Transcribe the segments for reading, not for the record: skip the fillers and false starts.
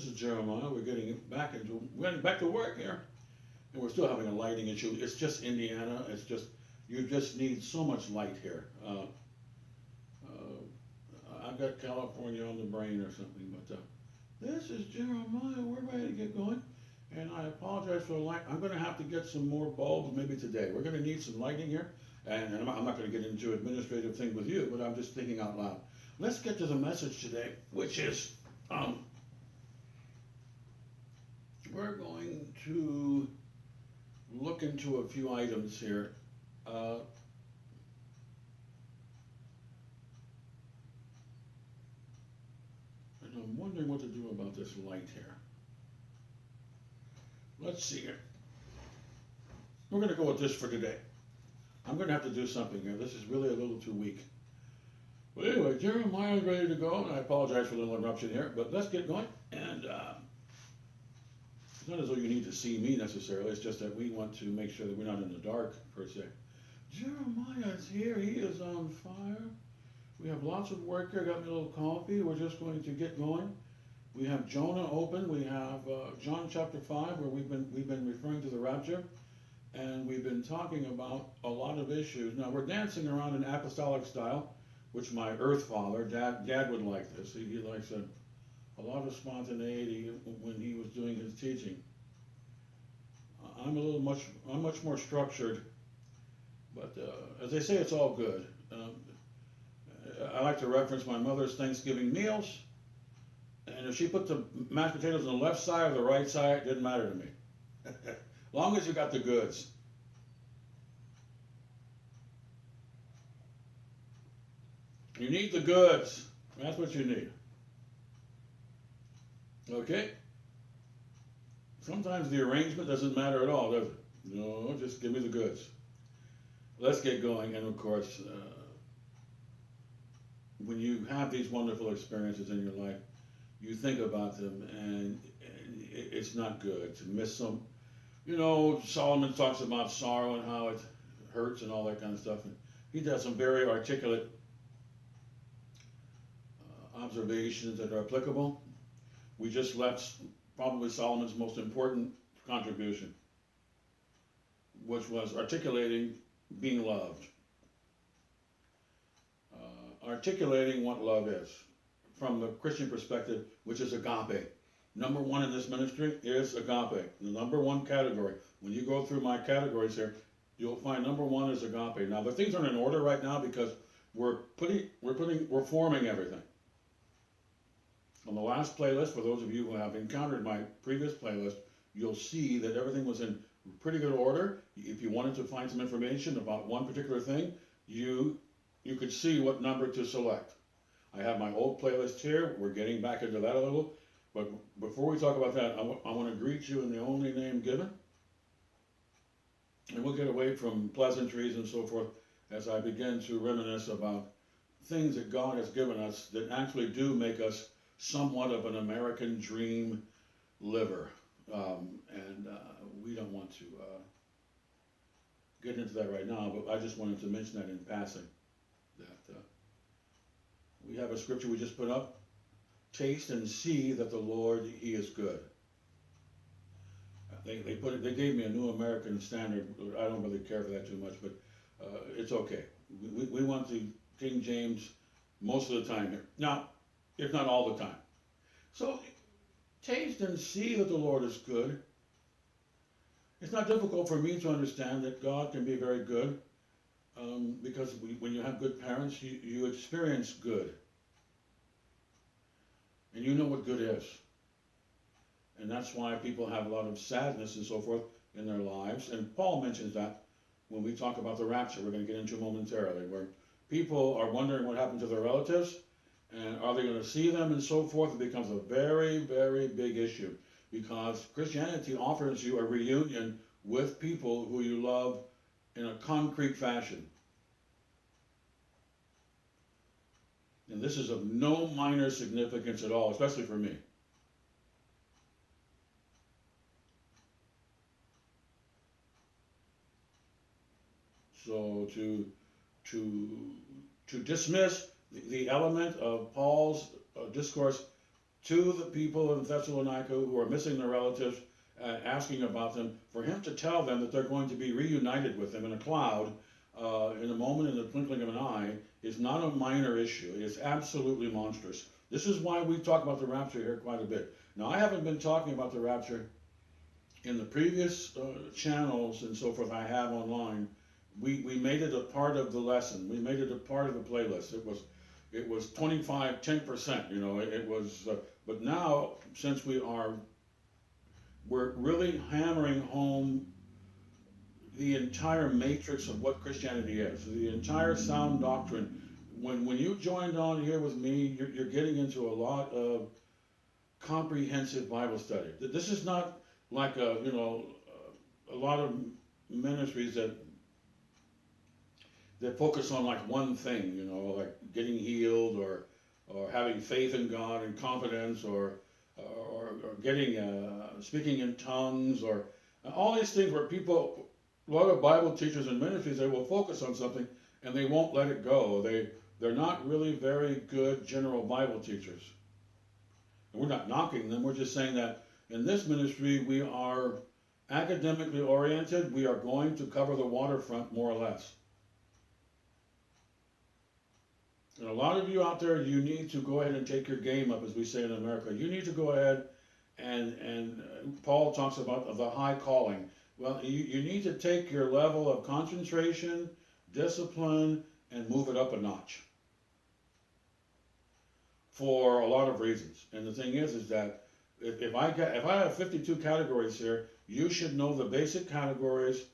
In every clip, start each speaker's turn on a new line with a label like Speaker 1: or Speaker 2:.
Speaker 1: This is Jeremiah. We're getting back to work here, and we're still having a lighting issue. It's just Indiana. You just need so much light here. I've got California on the brain or something, but this is Jeremiah. We're ready to get going, and I apologize for the light. I'm going to have to get some more bulbs maybe today. We're going to need some lighting here, and I'm not going to get into administrative things with you, but I'm just thinking out loud. Let's get to the message today, which is we're going to look into a few items here. And I'm wondering what to do about this light here. Let's see here. We're going to go with this for today. I'm going to have to do something here. This is really a little too weak. But anyway, Jeremiah is ready to go, and I apologize for the little interruption here, but let's get going. And it's not as though you need to see me necessarily, it's just that we want to make sure that we're not in the dark, per se. Jeremiah is here, he is on fire. We have lots of work here, got me a little coffee, we're just going to get going. We have Jonah open, we have John chapter 5, where we've been referring to the rapture, and we've been talking about a lot of issues. Now we're dancing around in apostolic style, which my earth father, Dad would like this. He likes a lot of spontaneity when he was doing his teaching. I'm much more structured, but as they say, it's all good. I like to reference my mother's Thanksgiving meals, and if she put the mashed potatoes on the left side or the right side, it didn't matter to me. As long as you got the goods. You need the goods. That's what you need. Okay? Sometimes the arrangement doesn't matter at all, does it? No, just give me the goods. Let's get going. And of course, when you have these wonderful experiences in your life, you think about them, and it's not good to miss them. You know, Solomon talks about sorrow and how it hurts and all that kind of stuff. And he does some very articulate observations that are applicable. We just left probably Solomon's most important contribution, which was articulating being loved. Articulating what love is from the Christian perspective, which is agape. Number one in this ministry is agape, the number one category. When you go through my categories here, you'll find number one is agape. Now the things aren't in order right now because we're forming everything. On the last playlist, for those of you who have encountered my previous playlist, you'll see that everything was in pretty good order. If you wanted to find some information about one particular thing, you could see what number to select. I have my old playlist here. We're getting back into that a little. But before we talk about that, I want to greet you in the only name given. And we'll get away from pleasantries and so forth as I begin to reminisce about things that God has given us that actually do make us somewhat of an American dream liver. And we don't want to get into that right now, but I just wanted to mention that in passing. That we have a scripture we just put up. Taste and see that the Lord, He is good. They gave me a New American Standard. I don't really care for that too much, but it's okay. We want the King James most of the time here. Now, if not all the time. So, taste and see that the Lord is good. It's not difficult for me to understand that God can be very good, because when you have good parents, you experience good. And you know what good is. And that's why people have a lot of sadness and so forth in their lives. And Paul mentions that when we talk about the rapture, we're going to get into momentarily, where people are wondering what happened to their relatives, and are they going to see them and so forth. It becomes a very, very big issue, because Christianity offers you a reunion with people who you love in a concrete fashion. And this is of no minor significance at all, especially for me. So to dismiss the element of Paul's discourse to the people in Thessalonica who are missing their relatives, asking about them, for him to tell them that they're going to be reunited with him in a cloud in a moment, in the twinkling of an eye, is not a minor issue. It is absolutely monstrous. This is why we talk about the rapture here quite a bit. Now, I haven't been talking about the rapture in the previous channels and so forth I have online. We made it a part of the lesson. We made it a part of the playlist. It was 10%, you know, it was, but now, since we're really hammering home the entire matrix of what Christianity is, the entire sound doctrine. When you joined on here with me, you're getting into a lot of comprehensive Bible study. This is not like a lot of ministries that focus on like one thing, you know, like getting healed or having faith in God and confidence or getting speaking in tongues or all these things where people, a lot of Bible teachers and ministries, they will focus on something and they won't let it go. They're not really very good general Bible teachers. And we're not knocking them. We're just saying that in this ministry we are academically oriented. We are going to cover the waterfront more or less. And a lot of you out there, you need to go ahead and take your game up, as we say in America. You need to go ahead and Paul talks about the high calling. Well, you need to take your level of concentration, discipline, and move it up a notch for a lot of reasons. And the thing is that if I have 52 categories here, you should know the basic categories.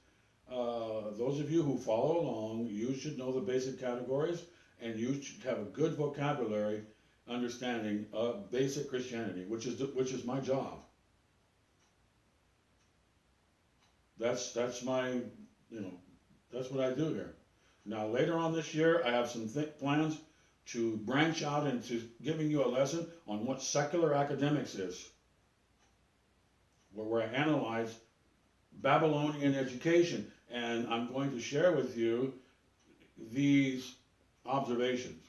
Speaker 1: Those of you who follow along, you should know the basic categories, and you should have a good vocabulary understanding of basic Christianity, which is my job. That's my, that's what I do here. Now later on this year, I have some plans to branch out into giving you a lesson on what secular academics is, where I analyze Babylonian education, and I'm going to share with you these observations.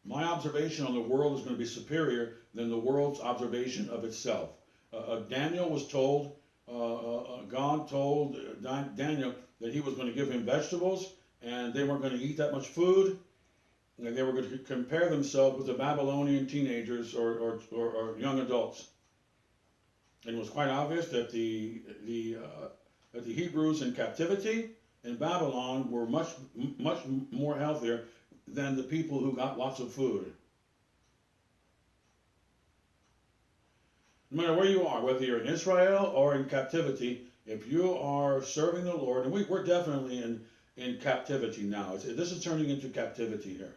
Speaker 1: My observation on the world is going to be superior than the world's observation of itself. Daniel was told, God told Daniel that he was going to give him vegetables, and they weren't going to eat that much food, and they were going to compare themselves with the Babylonian teenagers or young adults. And it was quite obvious that the Hebrews in captivity in Babylon were much more healthier than the people who got lots of food. No matter where you are, whether you're in Israel or in captivity, if you are serving the Lord, and we're definitely in captivity now. This is turning into captivity here.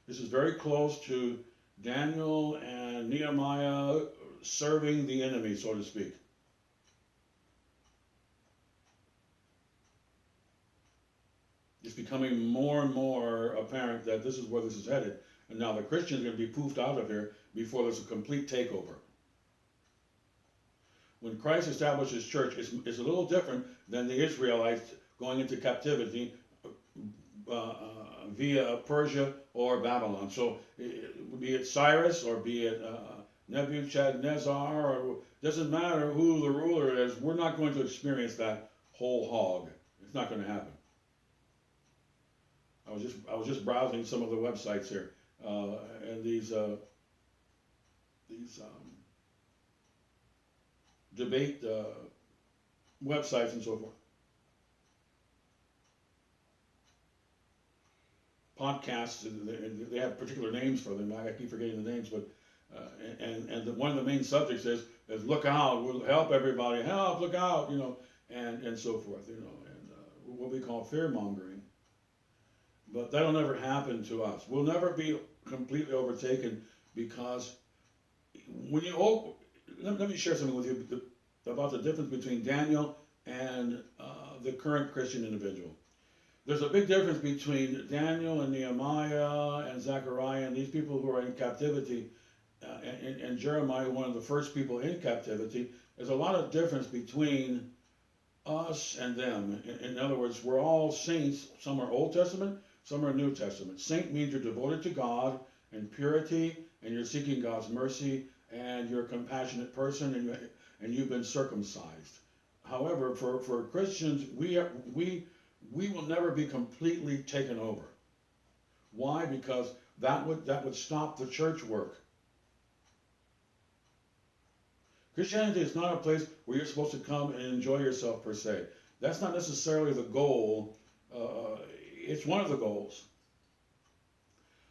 Speaker 1: This is very close to Daniel and Nehemiah serving the enemy, so to speak. It's becoming more and more apparent that this is where this is headed. And now the Christians are going to be poofed out of here before there's a complete takeover. When Christ established his church, it's a little different than the Israelites going into captivity via Persia or Babylon. So be it Cyrus or be it Nebuchadnezzar, or doesn't matter who the ruler is, we're not going to experience that whole hog. It's not going to happen. I was just browsing some of the websites here, and these debate websites and so forth. Podcasts, they have particular names for them. I keep forgetting the names, but one of the main subjects is look out, we'll help everybody, help, look out, and so forth, and what we call fear mongering. But that'll never happen to us. We'll never be completely overtaken, because when you let me share something with you about the difference between Daniel and the current Christian individual. There's a big difference between Daniel and Nehemiah and Zechariah and these people who are in captivity, and Jeremiah, one of the first people in captivity. There's a lot of difference between us and them. In other words, we're all saints. Some are Old Testament, Some are New Testament. Saint means you're devoted to God and purity, and you're seeking God's mercy, and you're a compassionate person, and you've been circumcised. However, for Christians, we will never be completely taken over. Why? Because that would stop the church work. Christianity is not a place where you're supposed to come and enjoy yourself per se. That's not necessarily the goal. It's one of the goals.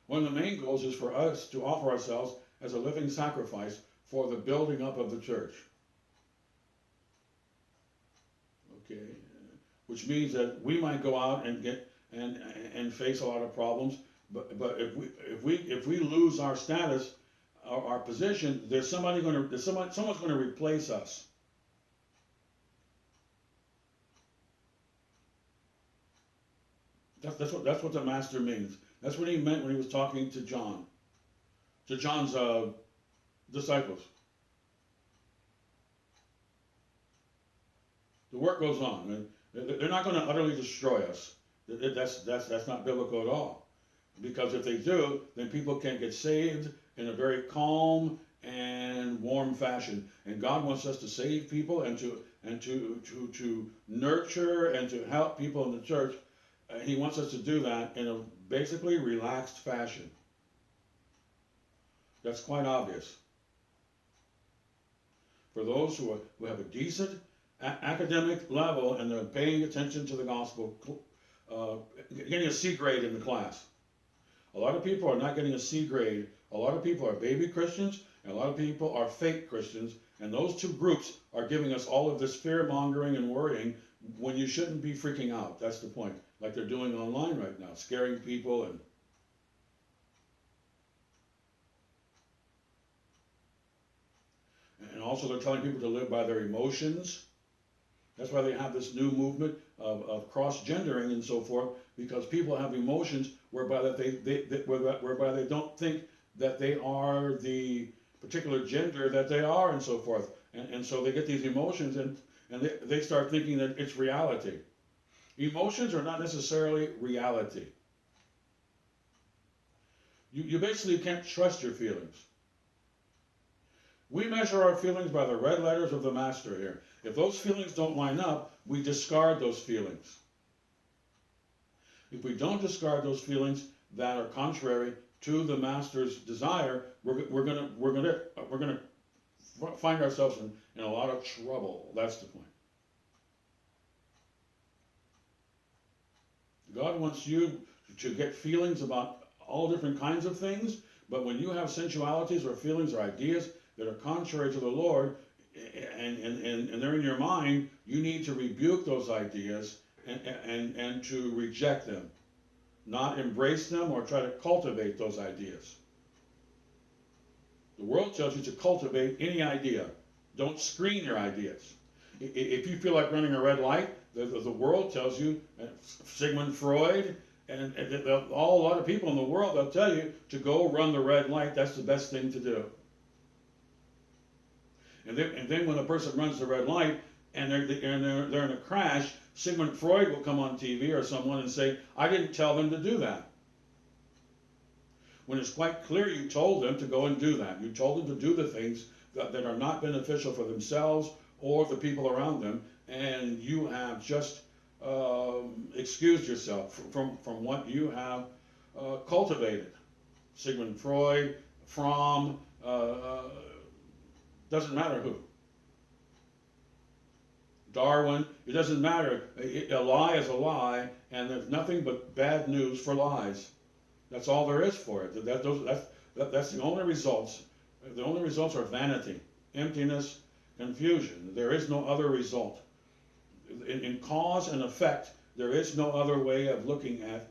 Speaker 1: One of the main goals is for us to offer ourselves as a living sacrifice for the building up of the church. Okay, which means that we might go out and get and face a lot of problems, but if we lose our status, our position, someone's going to replace us. That's what the master means. That's what he meant when he was talking to John, to John's disciples. The work goes on. They're not going to utterly destroy us. That's not biblical at all. Because if they do, then people can get saved in a very calm and warm fashion. And God wants us to save people and to nurture and to help people in the church. He wants us to do that in a basically relaxed fashion. That's quite obvious. For those who have a decent academic level and they're paying attention to the gospel, getting a C grade in the class. A lot of people are not getting a C grade. A lot of people are baby Christians, and a lot of people are fake Christians. And those two groups are giving us all of this fear-mongering and worrying when you shouldn't be freaking out. That's the point. Like they're doing online right now, scaring people and also they're telling people to live by their emotions. That's why they have this new movement of cross-gendering and so forth, because people have emotions whereby they don't think that they are the particular gender that they are and so forth. And so they get these emotions and they start thinking that it's reality. Emotions are not necessarily reality. You basically can't trust your feelings. We measure our feelings by the red letters of the master here. If those feelings don't line up, we discard those feelings. If we don't discard those feelings that are contrary to the master's desire, we're gonna find ourselves in a lot of trouble. That's the point. God wants you to get feelings about all different kinds of things, but when you have sensualities or feelings or ideas that are contrary to the Lord, and they're in your mind, you need to rebuke those ideas and to reject them, not embrace them or try to cultivate those ideas. The world tells you to cultivate any idea. Don't screen your ideas. If you feel like running a red light, the world tells you, Sigmund Freud, and a lot of people in the world, they'll tell you to go run the red light. That's the best thing to do. And then when a person runs the red light and they're in a crash, Sigmund Freud will come on TV or someone and say, I didn't tell them to do that. When it's quite clear you told them to go and do that. You told them to do the things that are not beneficial for themselves or the people around them, and you have just excused yourself from what you have cultivated. Sigmund Freud, Fromm, doesn't matter who. Darwin, it doesn't matter. A lie is a lie, and there's nothing but bad news for lies. That's all there is for it. That's the only results. The only results are vanity, emptiness, confusion. There is no other result. In cause and effect, there is no other way of looking at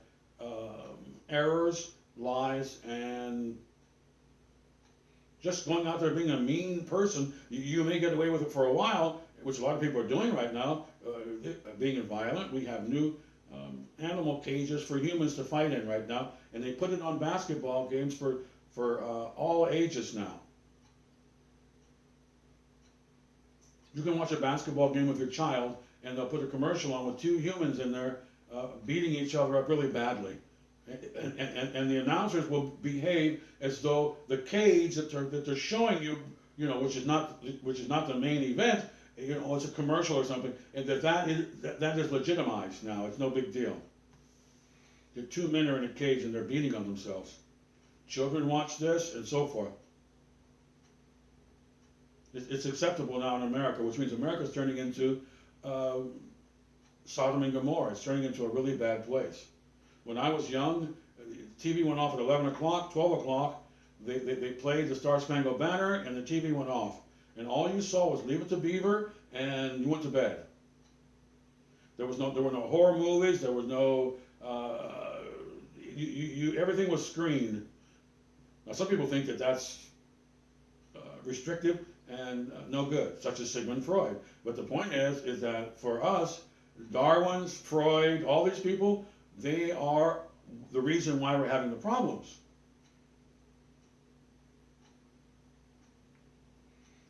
Speaker 1: errors, lies, and just going out there being a mean person. You may get away with it for a while, which a lot of people are doing right now, being violent. We have new animal cages for humans to fight in right now, and they put it on basketball games for all ages now. You can watch a basketball game with your child, and they'll put a commercial on with two humans in there beating each other up really badly. And the announcers will behave as though the cage that they're showing you, which is not the main event, it's a commercial or something, and that is legitimized now. It's no big deal. The two men are in a cage and they're beating on themselves. Children watch this and so forth. It's acceptable now in America, which means America's turning into Sodom and Gomorrah. It's turning into a really bad place. When I was young, TV went off at 11 o'clock, 12 o'clock. They played the Star Spangled Banner and the TV went off. And all you saw was Leave It to Beaver and you went to bed. There were no horror movies. There was no, everything was screened. Now some people think that that's restrictive and no good, such as Sigmund Freud. But the point is that for us, Darwin's, Freud, all these people, they are the reason why we're having the problems.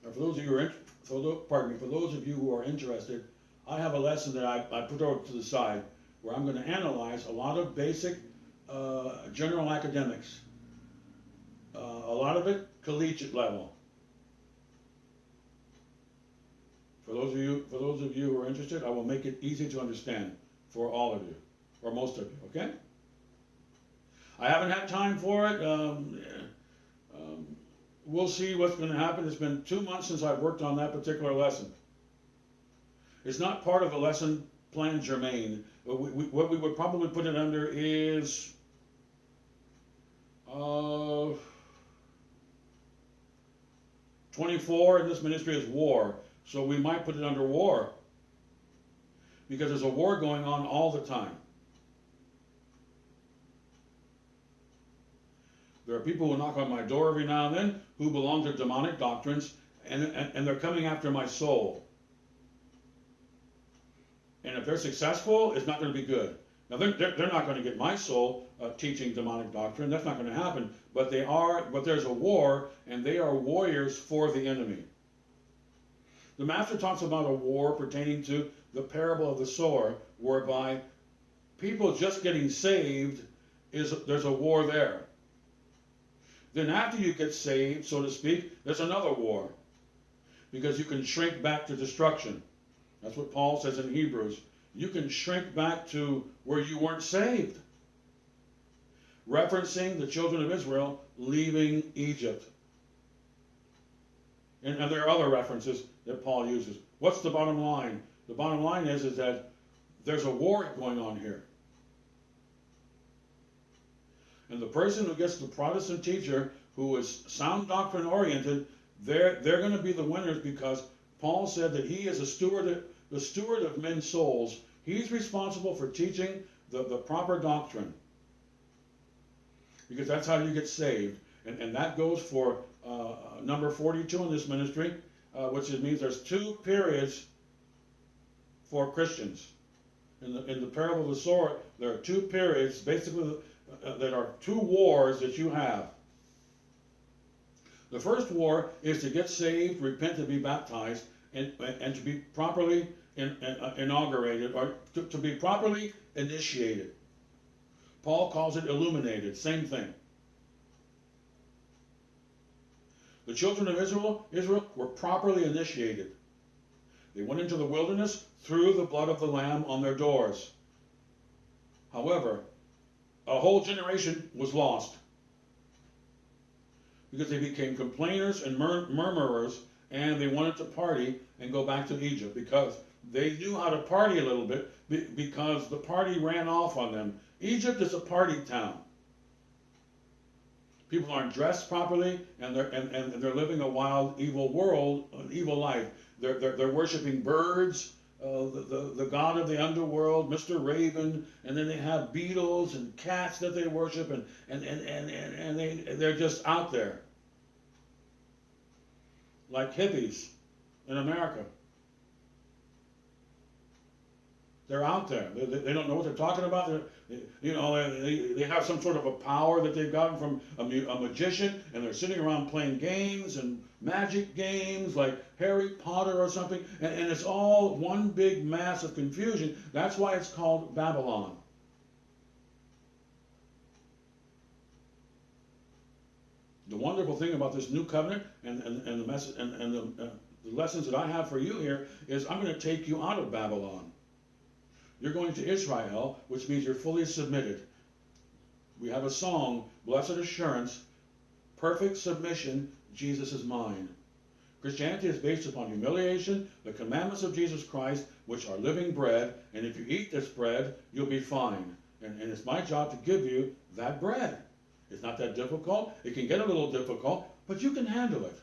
Speaker 1: Now, for those of you who are interested, I have a lesson that I put over to the side where I'm going to analyze a lot of basic general academics, a lot of it collegiate level. For those of you who are interested, I will make it easy to understand for all of you, or most of you, okay? I haven't had time for it. We'll see what's going to happen. It's been 2 months since I've worked on that particular lesson. It's not part of the lesson plan germane. What we would probably put it under is 24 in this ministry is war. So we might put it under war, because there's a war going on all the time. There are people who knock on my door every now and then who belong to demonic doctrines, and they're coming after my soul. And if they're successful, it's not going to be good. Now they're not going to get my soul teaching demonic doctrine. That's not going to happen. But there's a war, and they are warriors for the enemy. The Master talks about a war pertaining to the parable of the sower, whereby people just getting saved, there's a war there. Then after you get saved, so to speak, there's another war, because you can shrink back to destruction. That's what Paul says in Hebrews. You can shrink back to where you weren't saved, referencing the children of Israel leaving Egypt. And there are other references that Paul uses. What's the bottom line? The bottom line is that there's a war going on here. And the person who gets the Protestant teacher who is sound doctrine oriented, they're going to be the winners, because Paul said that he is the steward of men's souls. He's responsible for teaching the proper doctrine, because that's how you get saved. And that goes for number 42 in this ministry, which means there's 2 periods for Christians. In the parable of the sower, there are 2 periods, basically, that are 2 wars that you have. The first war is to get saved, repent, and be baptized, and to be properly inaugurated, or to be properly initiated. Paul calls it illuminated, same thing. The children of Israel were properly initiated. They went into the wilderness through the blood of the Lamb on their doors. However, a whole generation was lost, because they became complainers and murmurers, and they wanted to party and go back to Egypt, because they knew how to party a little bit, because the party ran off on them. Egypt is a party town. People aren't dressed properly, and they're living a wild, evil world, an evil life. They're worshiping birds, the god of the underworld, Mr. Raven, and then they have beetles and cats that they worship, and they're just out there, like hippies in America. They're out there. They don't know what they're talking about. They have some sort of a power that they've gotten from a magician, and they're sitting around playing games and magic games like Harry Potter or something, and it's all one big mass of confusion. That's why it's called Babylon. The wonderful thing about this new covenant and the message and the lessons that I have for you here is I'm going to take you out of Babylon. You're going to Israel, which means you're fully submitted. We have a song, Blessed Assurance, perfect submission, Jesus is mine. Christianity is based upon humiliation, the commandments of Jesus Christ, which are living bread, and if you eat this bread, you'll be fine. And it's my job to give you that bread. It's not that difficult. It can get a little difficult, but you can handle it.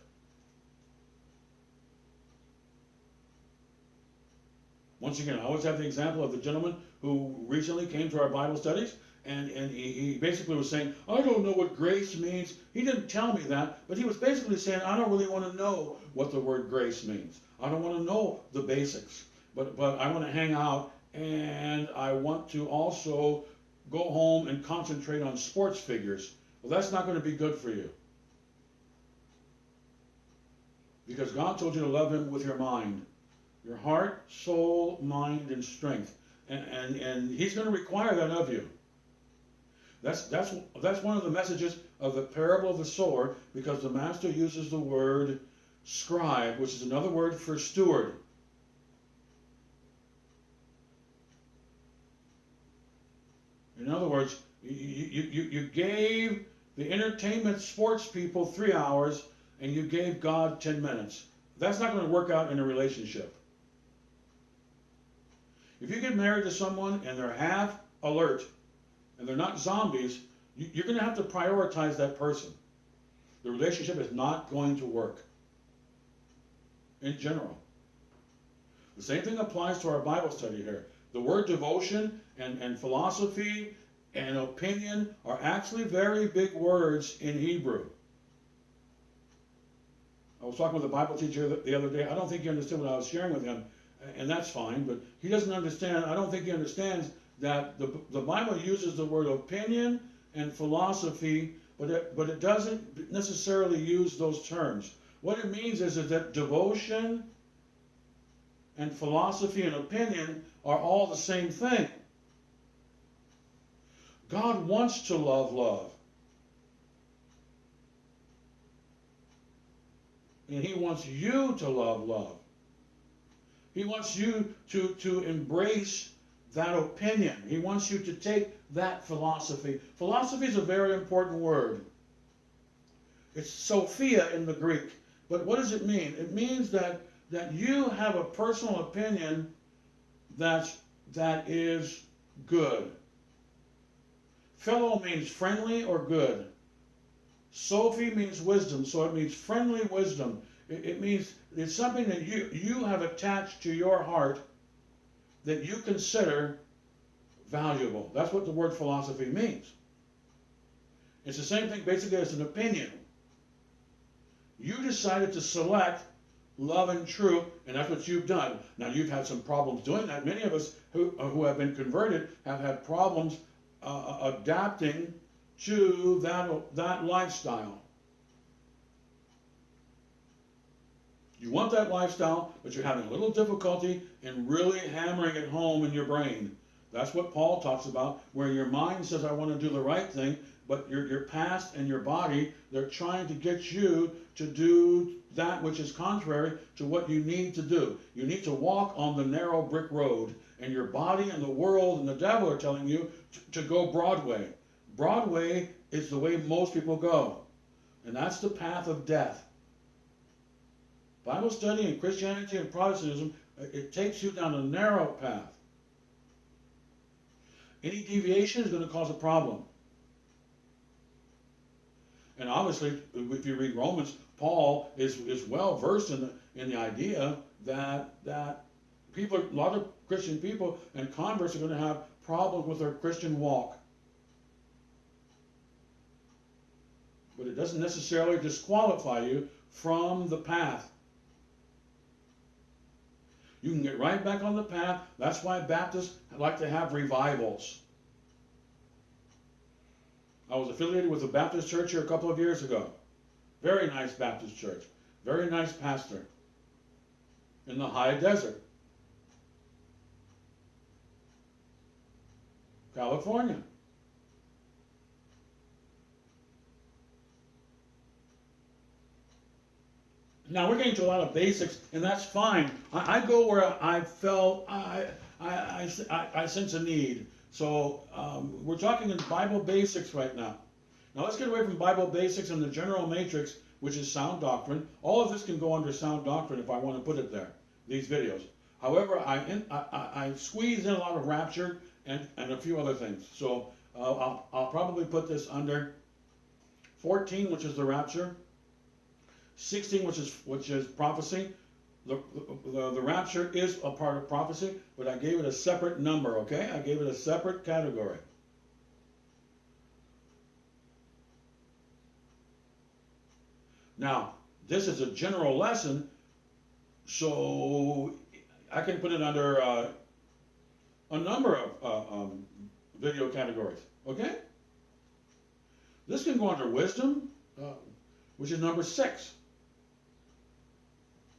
Speaker 1: Once again, I always have the example of the gentleman who recently came to our Bible studies, and he basically was saying, I don't know what grace means. He didn't tell me that, but he was basically saying, I don't really want to know what the word grace means. I don't want to know the basics, but I want to hang out, and I want to also go home and concentrate on sports figures. Well, that's not going to be good for you. Because God told you to love him with your mind. Your heart, soul, mind, and strength. And he's going to require that of you. That's one of the messages of the parable of the sower, because the master uses the word scribe, which is another word for steward. In other words, you gave the entertainment sports people 3 hours and you gave God 10 minutes. That's not going to work out in a relationship. If you get married to someone and they're half alert and they're not zombies, you're going to have to prioritize that person. The relationship is not going to work in general. The same thing applies to our Bible study here. The word devotion and philosophy and opinion are actually very big words in Hebrew. I was talking with a Bible teacher the other day. I don't think he understood what I was sharing with him, and that's fine, but he doesn't understand. I don't think he understands that the Bible uses the word opinion and philosophy, but it doesn't necessarily use those terms. What it means is that devotion and philosophy and opinion are all the same thing. God wants to love. And he wants you to love. He wants you to embrace that opinion. He wants you to take that philosophy. Philosophy is a very important word. It's Sophia in the Greek. But what does it mean? It means that you have a personal opinion that is good. Philo means friendly or good. Sophie means wisdom, so it means friendly wisdom. It means it's something that you have attached to your heart that you consider valuable. That's what the word philosophy means. It's the same thing basically as an opinion. You decided to select love and truth, and that's what you've done. Now, you've had some problems doing that. Many of us who have been converted have had problems adapting to that lifestyle. You want that lifestyle, but you're having a little difficulty in really hammering it home in your brain. That's what Paul talks about, where your mind says, I want to do the right thing, but your past and your body, they're trying to get you to do that which is contrary to what you need to do. You need to walk on the narrow brick road, and your body and the world and the devil are telling you to go Broadway. Broadway is the way most people go, and that's the path of death. Bible study and Christianity and Protestantism, it takes you down a narrow path. Any deviation is going to cause a problem. And obviously, if you read Romans, Paul is well versed in the idea that people, a lot of Christian people and converts are going to have problems with their Christian walk. But it doesn't necessarily disqualify you from the path. You can get right back on the path. That's why Baptists like to have revivals. I was affiliated with a Baptist church here a couple of years ago. Very nice Baptist church. Very nice pastor. In the high desert. California. Now we're getting to a lot of basics, and that's fine. I go where I felt I sense a need. So we're talking in Bible basics right now. Now let's get away from Bible basics and the general matrix, which is sound doctrine. All of this can go under sound doctrine if I want to put it there, these videos. However, I squeeze in a lot of rapture and a few other things. So I'll probably put this under 14, which is the rapture, 16, which is prophecy. The rapture is a part of prophecy, but I gave it a separate number, okay? I gave it a separate category. Now, this is a general lesson, so I can put it under a number of video categories, okay? This can go under wisdom, which is number 6.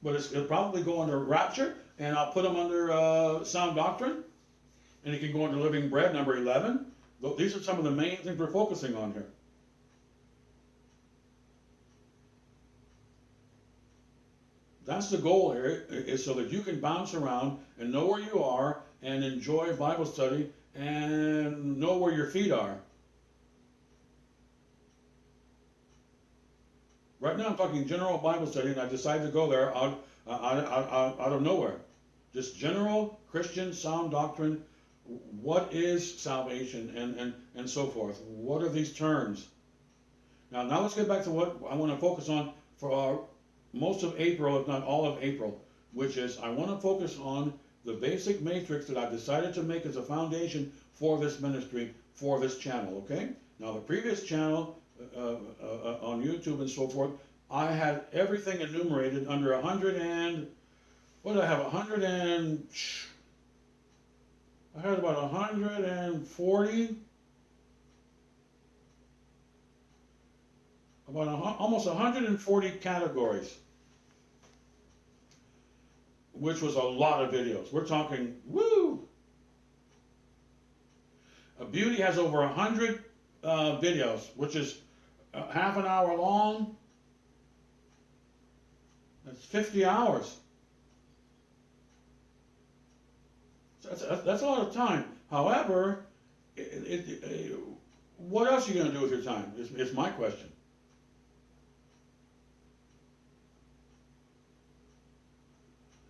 Speaker 1: But it'll probably go under rapture, and I'll put them under sound doctrine, and it can go under living bread, number 11. These are some of the main things we're focusing on here. That's the goal here, is so that you can bounce around and know where you are and enjoy Bible study and know where your feet are. Right now I'm talking general Bible study, and I decided to go there out of nowhere. Just general Christian sound doctrine. What is salvation and so forth? What are these terms? Now let's get back to what I want to focus on for most of April, if not all of April, which is I want to focus on the basic matrix that I decided to make as a foundation for this ministry, for this channel, okay? Now the previous channel on YouTube and so forth, I had everything enumerated under 100 and, what did I have, I had about 140, almost 140 categories, which was a lot of videos. We're talking, woo! Beauty has over 100 videos, which is half an hour long. That's 50 hours. That's a lot of time. However, what else are you going to do with your time? Is my question.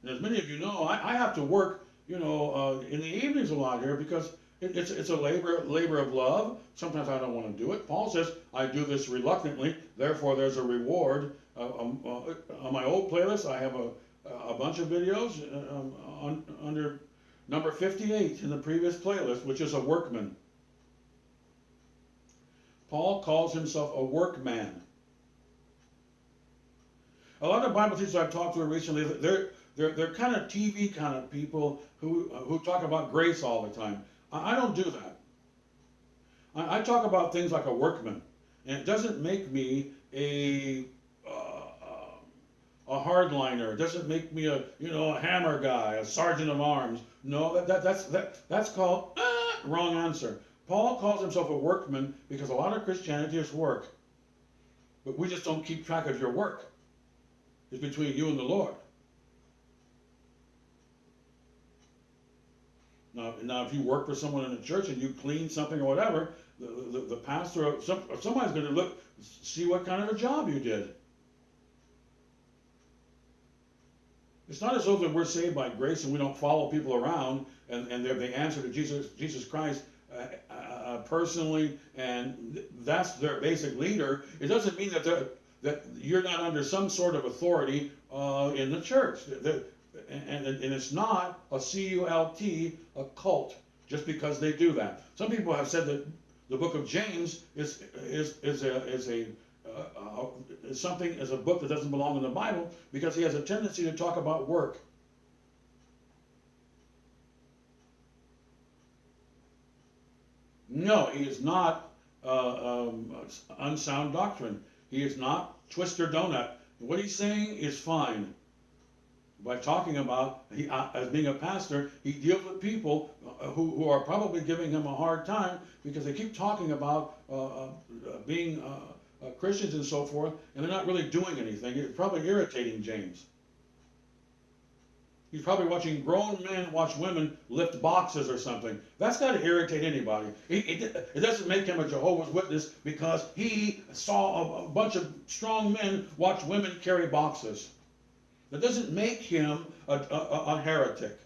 Speaker 1: And as many of you know, I have to work, in the evenings a lot here because it's a labor of love. Sometimes I don't want to do it. Paul says, I do this reluctantly, therefore there's a reward. On my old playlist, I have a bunch of videos under number 58 in the previous playlist, which is a workman. Paul calls himself a workman. A lot of Bible teachers I've talked to recently, they're kind of TV kind of people who talk about grace all the time. I don't do that. I talk about things like a workman, and it doesn't make me a hardliner. It doesn't make me a hammer guy, a sergeant of arms. No, that's called wrong answer. Paul calls himself a workman because a lot of Christianity is work, but we just don't keep track of your work. It's between you and the Lord. Now, if you work for someone in the church and you clean something or whatever, the pastor or somebody's going to see what kind of a job you did. It's not as though that we're saved by grace and we don't follow people around and they answer to Jesus Christ personally, and that's their basic leader. It doesn't mean that you're not under some sort of authority in the church. And it's not a cult, a cult, just because they do that. Some people have said that the book of James is a book that doesn't belong in the Bible because he has a tendency to talk about work. No, he is not unsound doctrine. He is not twist or donut. What he's saying is fine. By talking about, as being a pastor, he deals with people who are probably giving him a hard time because they keep talking about being Christians and so forth, and they're not really doing anything. It's probably irritating James. He's probably watching grown men watch women lift boxes or something. That's got to irritate anybody. It doesn't make him a Jehovah's Witness because he saw a bunch of strong men watch women carry boxes. That doesn't make him a heretic.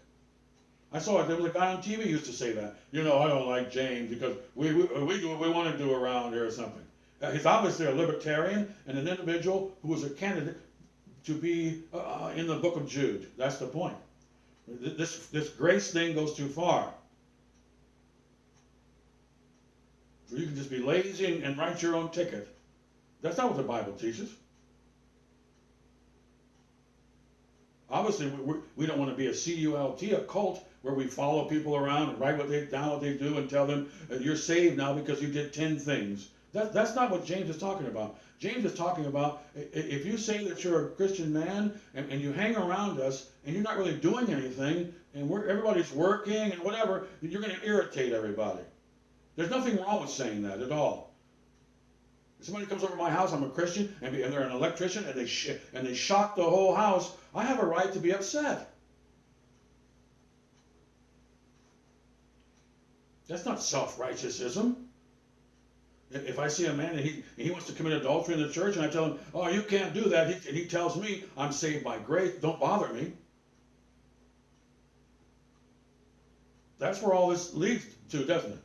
Speaker 1: I saw it. There was a guy on TV who used to say that. I don't like James because we do what we want to do around here or something. He's obviously a libertarian and an individual who was a candidate to be in the book of Jude. That's the point. This grace thing goes too far. You can just be lazy and write your own ticket. That's not what the Bible teaches. Obviously, we don't want to be a cult, a cult where we follow people around and write down what they do and tell them you're saved now because you did 10 things. That's not what James is talking about. James is talking about if you say that you're a Christian man and you hang around us and you're not really doing anything and everybody's working and whatever, you're going to irritate everybody. There's nothing wrong with saying that at all. If somebody comes over to my house, I'm a Christian, and they're an electrician, and they shock the whole house, I have a right to be upset. That's not self-righteousism. If I see a man and he wants to commit adultery in the church, and I tell him, oh, you can't do that, and he tells me I'm saved by grace, don't bother me. That's where all this leads to, doesn't it?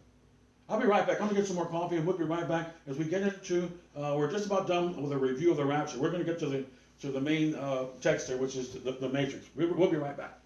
Speaker 1: I'll be right back. I'm going to get some more coffee, and we'll be right back as we get into, we're just about done with a review of the rapture. We're going to get to the main text here, which is the matrix. We'll be right back.